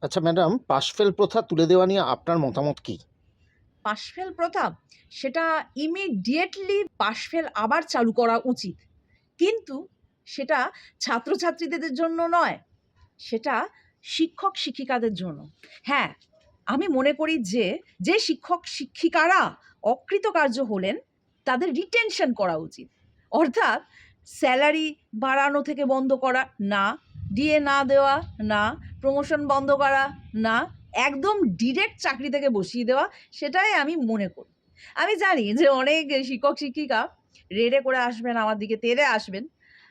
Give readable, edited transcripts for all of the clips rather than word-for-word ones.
আচ্ছা madam, pass fail প্রথা তুলে দেওয়া নিয়ে আপনার মতামত কি? পাশ-ফেল প্রথা সেটা ইমিডিয়েটলি পাশ-ফেল আবার চালু করা উচিত। কিন্তু সেটা ছাত্রছাত্রীদের জন্য নয়, সেটা শিক্ষক-শিক্ষিকাদের জন্য। হ্যাঁ, আমি মনে করি যে শিক্ষক-শিক্ষিকারা অকৃতকার্য হলেন, তাদের রিটেনশন করা উচিত। অর্থাৎ স্যালারি বাড়ানো থেকে বন্ধ করা না, ডিএ না দেওয়া না, প্রমোশন বন্ধ করা না, একদম ডিরেক্ট চাকরি থেকে বসিয়ে দেওয়া, সেটাই আমি মনে করি। আমি জানি যে অনেক শিক্ষক-শিক্ষিকা রেডে করে আসবেন, আমার দিকে তেড়ে আসবেন।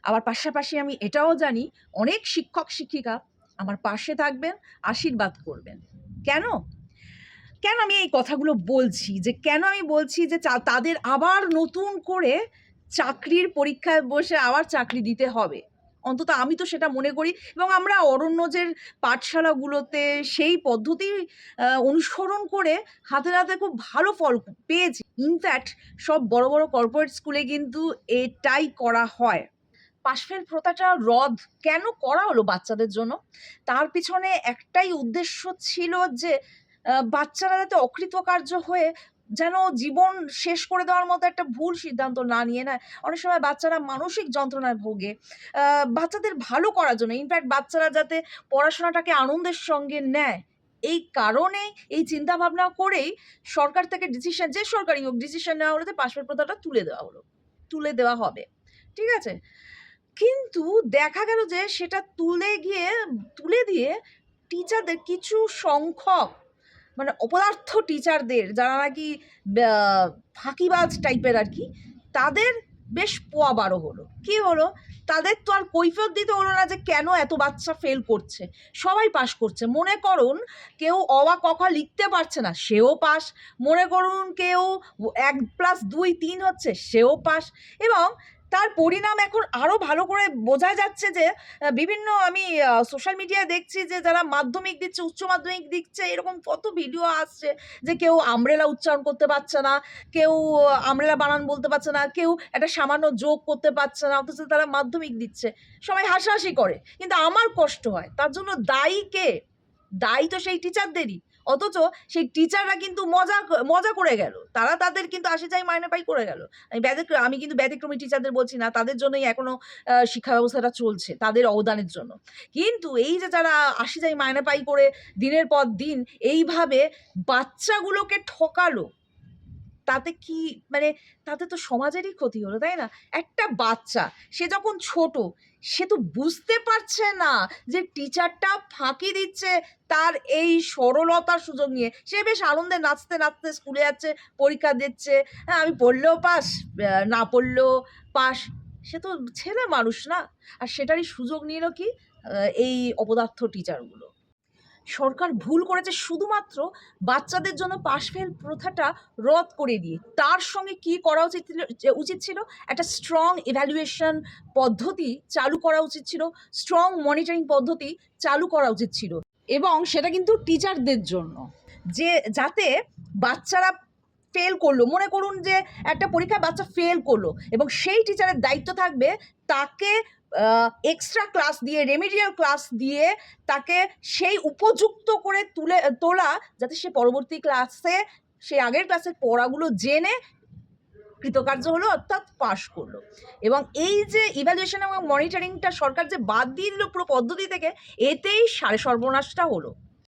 আবার পাশাপাশি আমি এটাও জানি অনেক শিক্ষক-শিক্ষিকা আমার পাশে থাকবেন, আশীর্বাদ করবেন। কেন? কেন আমি এই কথাগুলো বলছি? কেন আমি বলছি যে তাদের আবার নতুন করে চাকরির পরীক্ষায় বসে আবার চাকরি দিতে হবে। অন্তত আমি তো সেটা মনে করি এবং আমরা অরণ্যজের পাঠশালাগুলোতে সেই পদ্ধতি অনুসরণ করে হাতে, হাতে খুব ভালো ফল পেয়েছি। ইনফ্যাক্ট সব বড়, বড় কর্পোরেট স্কুলে কিন্তু এটাই করা হয়। পাশ-ফেল প্রথাটা রদ কেন করা হলো বাচ্চাদের জন্য? তার পিছনে একটাই উদ্দেশ্য ছিল যে বাচ্চারা যাতে অকৃতকার্য হয়ে যেন জীবন শেষ করে দেওয়ার মতো একটা ভুল সিদ্ধান্ত না নিয়ে নেয়। অনেক সময় বাচ্চারা মানসিক যন্ত্রণায় ভোগে। বাচ্চাদের ভালো করার জন্য ইনফ্যাক্ট বাচ্চারা যাতে পড়াশোনাটাকে আনন্দের সঙ্গে নেয়। এই কারণেই এই চিন্তাভাবনা করেই সরকার থেকে ডিসিশন যে সরকারই হোক ডিসিশন নেওয়া হলো যে পাশ-ফেল প্রথাটা তুলে দেওয়া হলো। তুলে দেওয়া হবে। ঠিক আছে? কিন্তু দেখা গেল যে সেটা তুলে দিয়ে টিচারদের কিছু সংখ্যক মানে অপদার্থ টিচারদের যারা নাকি ব্যা ফাঁকিবাজ টাইপের আরকি, তাদের বেশ পোয়াবারো হলো। কি হলো? তাদের তো আর কৈফিয়ত দিতে হলো না যে কেন এত বাচ্চা ফেল করছে। সবাই পাস করছে। মনে করুন কেউ অ, আ, ক, খ লিখতে পারছে না, সেও পাস। মনে করুন কেউ ১+২=৩ হচ্ছে, সেও পাস এবং তার পরিণাম এখন আরো ভালো করে বোঝা যাচ্ছে যে বিভিন্ন আমি সোশ্যাল মিডিয়ায় দেখছি যে যারা মাধ্যমিক দিচ্ছে, উচ্চ মাধ্যমিক দিচ্ছে এরকম কত ভিডিও আসছে যে কেউ আমব্রেলা উচ্চারণ করতে পারছে না, কেউ আমব্রেলা বানান বলতে পারছে না, কেউ একটা সামান্য যোগ করতে পারছে না অথচ তারা মাধ্যমিক দিচ্ছে। সবাই হাসাহাসি করে। কিন্তু আমার কষ্ট হয়। তার জন্য দায়ী কে? দায়ী তো সেই টিচারদেরই। অথচ সেই টিচাররা কিন্তু মজা করে গেল। তারা তাদের কিন্তু আসে যাই মাইনে পাই করে গেল। আমি কিন্তু ব্যতিক্রমী টিচারদের বলছি না। তাদের জন্যই এখনো শিক্ষা ব্যবস্থাটা চলছে, তাদের অবদানের জন্য। কিন্তু এই যে যারা আসি যাই মাইনে পাই করে দিনের পর দিন এইভাবে বাচ্চাগুলোকে ঠকালো, তাতে কি মানে তাতে তো সমাজেরই ক্ষতি হলো, তাই না? একটা বাচ্চা সে যখন ছোট, সে তো বুঝতে পারছে না যে টিচারটা ফাঁকি দিচ্ছে তার এই সরলতার সুযোগ নিয়ে। সে বেশ আনন্দে নাচতে, নাচতে স্কুলে যাচ্ছে, পরীক্ষা দিচ্ছে। হ্যাঁ, আমি পড়লেও পাস, না পড়লেও পাস। সে তো ছেলে মানুষ না? আর সেটারই সুযোগ নিল কি? এই অপদার্থ টিচারগুলো। সরকার ভুল করেছে শুধুমাত্র বাচ্চাদের জন্য পাশ-ফেল প্রথাটা রদ করে দিয়ে। তার সঙ্গে কি করা উচিত ছিল? একটা স্ট্রং ইভ্যালুয়েশন পদ্ধতি চালু করা উচিত ছিল, স্ট্রং মনিটরিং পদ্ধতি চালু করা উচিত ছিল এবং সেটা কিন্তু টিচারদের জন্য। যাতে বাচ্চারা ফেল করলো, মনে করুন যে একটা পরীক্ষায় বাচ্চা ফেল করলো এবং সেই টিচারের দায়িত্ব থাকবে তাকে এক্সট্রা ক্লাস দিয়ে, রেমিডিয়াল ক্লাস দিয়ে তাকে সেই উপযুক্ত করে তোলা যাতে সে পরবর্তী ক্লাসে সে আগের ক্লাসের পড়াগুলো জেনে কৃতকার্য হলো অর্থাৎ পাস করলো। এবং এই যে ইভ্যালুয়েশন এবং মনিটরিংটা সরকার যে বাদ দিয়ে দিল পুরো পদ্ধতি থেকে, এতেই সারে সর্বনাশটা হলো।